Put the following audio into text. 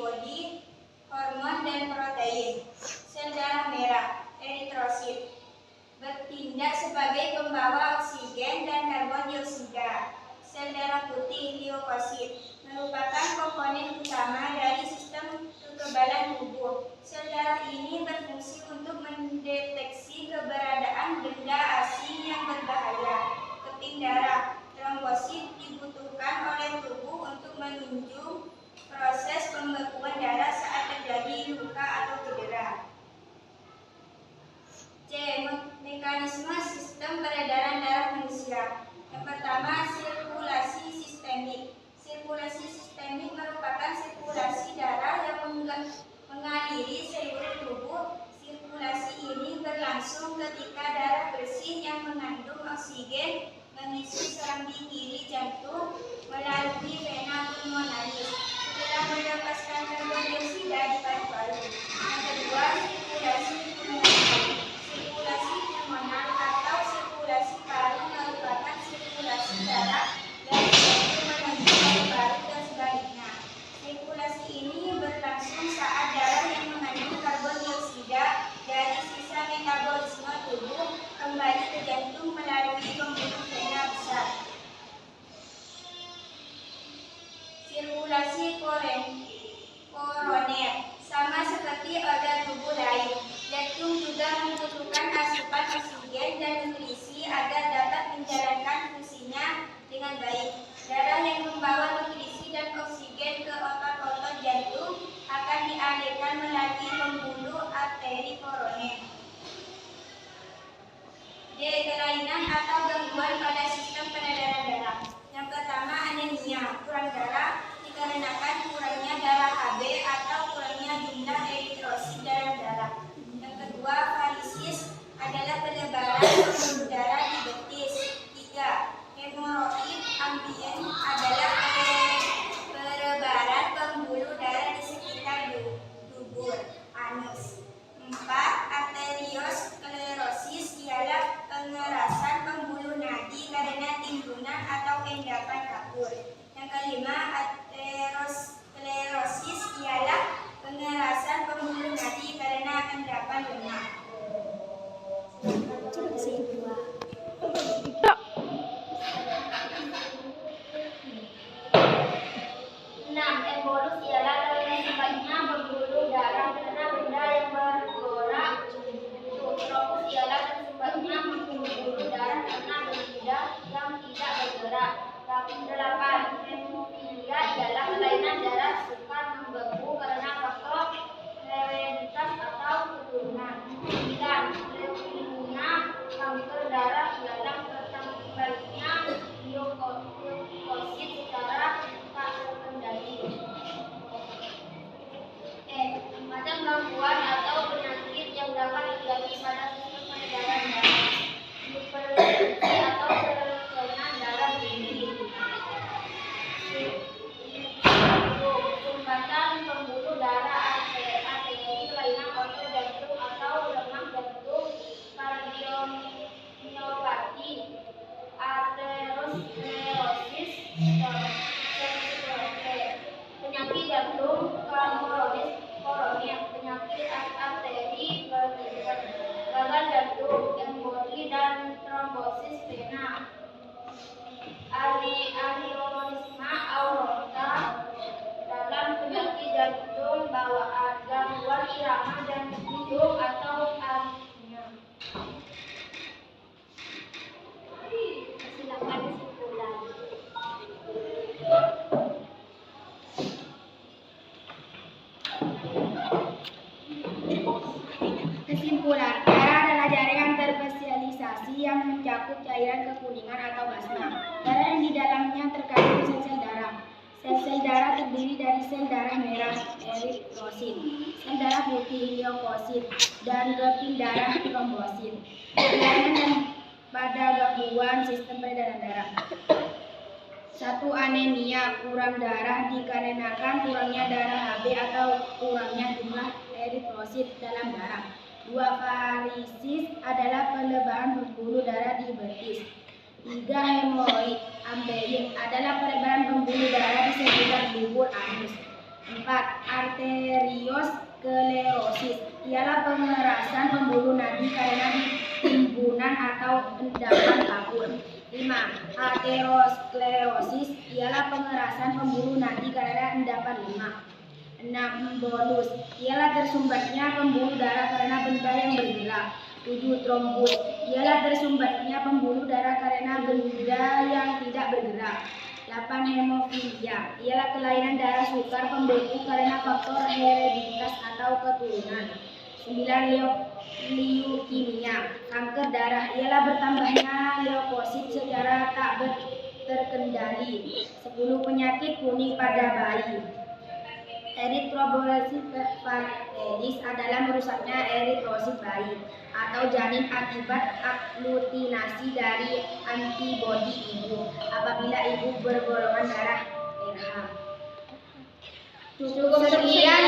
antibodi, hormon, dan protein. Sel darah merah, eritrosit, bertindak sebagai pembawa oksigen dan karbon dioksida. Sel darah putih, leukosit, merupakan komponen utama dari sistem kekebalan tubuh. Sel darah ini berfungsi untuk mendeteksi keberadaan benda asing yang berbahaya. Keping darah, trombosit, dibutuhkan oleh tubuh untuk menunjang proses pembekuan darah saat terjadi luka atau cedera. C. Mekanisme sistem peredaran darah manusia. Yang pertama, sirkulasi sistemik. Sirkulasi sistemik merupakan sirkulasi darah yang mengaliri seluruh tubuh. Sirkulasi ini berlangsung ketika darah bersih yang mengandung oksigen mengisi serambi kiri jantung melalui vena pulmonalis setelah melepaskan karbon dioksida di paru-paru. Yang kedua, sirkulasi pulmonal. Sirkulasi pulmonal atau sirkulasi paru merupakan sirkulasi darah dari jantung menuju paru-paru dan sebaliknya. Sirkulasi ini berlangsung saat darah yang mengandung karbon dioksida dari sisa metabolisme tubuh kembali ke jantung melalui pembuluh vena besar. Sirkulasi koroner. Sama seperti organ tubuh lain, jantung juga membutuhkan asupan oksigen dan nutrisi agar dapat menjalankan fungsinya dengan baik. Darah yang membawa nutrisi dan oksigen ke otot-otot jantung akan dialirkan melalui pembuluh arteri koroner. D. Kelainan atau gangguan pada sistem peredaran darah. Yang pertama, anemia, kurang darah dikarenakan kurangnya darah Hb atau kurangnya jumlah eritrosit dalam darah. Yang kedua, varisis adalah pelebaran pembuluh darah di betis. 3. Hemoroid ambien adalah pelebaran pembuluh darah di sekitar dubur, anus. 4. Arteriosklerosis ialah pengerasan pembuluh nadi karena timbunan atau endapan kapur. Yang kelima, aterosklerosis ialah pengerasan pembuluh nadi karena endapan lemak. Embolus ialah tersumbatnya pembuluh darah karena benda yang bergerak. Trombus ialah tersumbatnya pembuluh darah karena benda yang tidak bergerak. 8. Hemofilia ialah kelainan darah suka membeku karena faktor hereditas atau keturunan. 9. Leukemia, kanker darah ialah tercapainya leukosit secara tak terkendali. Macam gangguan atau penyakit yang dapat terjadi pada sistem peredaran darah. Hipertensi atau kelainan darah tinggi. Sumbatan pembuluh darah arteri, kelainan otot jantung atau lemah jantung, kardiomyopati, aterosklerosis, penyakit jantung, koroner, penyakit arteri, gagal jantung, emboli, dan trombosis vena. Aneurisma aorta dalam penyakit jantung bawaan, gangguan irama jantung atau aritmia. Silakan kesimpulan. Kesimpulan, darah adalah jaringan terspesialisasi yang mencakup cairan kekuningan atau plasma. Darah yang di dalamnya terkandung sel-sel darah. Sel-sel darah terdiri dari sel darah merah, eritrosit, sel darah putih, leukosit, dan keping darah, trombosit. Kelainan dan pada gangguan sistem peredaran darah. 1. Anemia, kurang darah dikarenakan kurangnya darah Hb atau kurangnya jumlah eritrosit dalam darah. 2. Varisis adalah pelebaran pembuluh darah di betis. 3. Hemoroid ambien adalah pelebaran pembuluh darah di sekitar dubur anus. 4. Arteriosklerosis ialah pengerasan pembuluh nadi karena timbunan atau endapan kabur. 5. Aterosklerosis ialah pengerasan pembuluh nadi karena endapan lemak. 6. Bolus ialah tersumbatnya pembuluh darah karena benda yang bergerak. 7. Trombus ialah tersumbatnya pembuluh darah karena benda yang tidak bergerak. 8. Hemofilia ialah kelainan darah sukar pembeku karena faktor hereditas atau keturunan. 9. Leukemia kanker darah ialah bertambahnya leukosit secara tak terkendali. 10. Penyakit kuning pada bayi. Eritroblastosis parvovirus adalah merusaknya eritrosit bayi atau janin akibat aglutinasi dari antibodi ibu apabila ibu bergolongan darah RH. Cukup sekian.